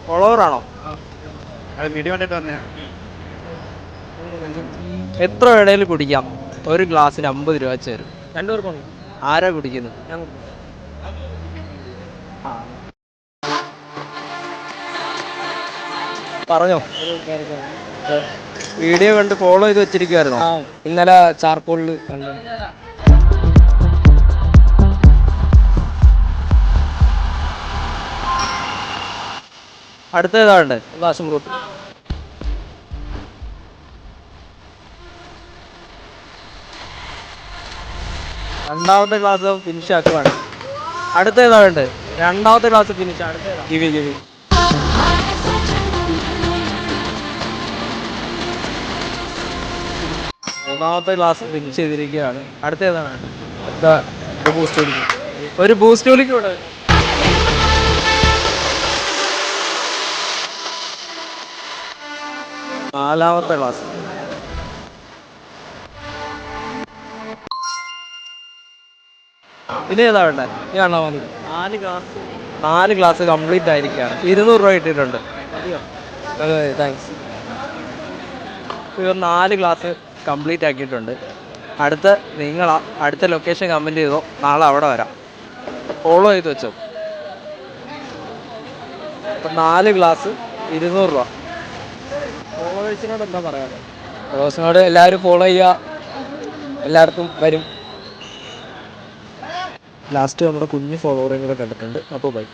ഫോളോവറാണോ? അത് വീഡിയോ കണ്ടിട്ട് വന്നേ. എത്ര വേണേലും കുടിക്കാം, ഒരു ഗ്ലാസ്സിന് 50 രൂപ വെച്ച് തരും. രണ്ടുപേർക്കും ആരാ കുടിക്കുന്നത്? പറഞ്ഞോ. വീഡിയോ കണ്ട് ഫോളോ ചെയ്ത് വെച്ചിരിക്കുവായിരുന്നോ? ഇന്നലെ ചാർക്കോളിൽ കണ്ടു. അടുത്ത ഏതാണ്ട് വാശം റൂട്ട്. രണ്ടാമത്തെ ക്ലാസ് ഫിനിഷ് ആക്കുവാണ്. അടുത്ത ഏതാണ്ട് രണ്ടാമത്തെ ക്ലാസ് ഫിനിഷ്. അടുത്ത കിവി കിവി. മൂന്നാമത്തെ ക്ലാസ് ഫിനിഷ് ചെയ്തിരിക്കുകയാണ്. അടുത്ത ഏതാണ്? ബൂസ്റ്റ് കുടിക്കും. ഒരു ബൂസ്റ്റ് വിളിക്കൂടെ? നാലാമത്തെ ക്ലാസ്. ഇനി ഏതാ വേണ്ടേ? നാല് ക്ലാസ് കംപ്ലീറ്റ് ആയിരിക്കുകയാണ്. 200 രൂപ കിട്ടിയിട്ടുണ്ട്. താങ്ക്സ്. 4 ക്ലാസ് കംപ്ലീറ്റ് ആക്കിയിട്ടുണ്ട്. അടുത്ത ലൊക്കേഷൻ കമൻറ്റ് ചെയ്തോ, നാളെ അവിടെ വരാം. ഫോളോ ചെയ്ത് വെച്ചോ. അപ്പം 4 ക്ലാസ് 200 രൂപ. ഫോളോവേഴ്സിനോട് എന്താ പറയാറ്? ഫോളോവേഴ്സിനോട് എല്ലാവരും ഫോളോ ചെയ്യുക, എല്ലായിടത്തും വരും. ലാസ്റ്റ് നമ്മുടെ കുഞ്ഞ് ഫോളോവറും കൂടെ കണ്ടിട്ടുണ്ട്. അപ്പോൾ ബൈ.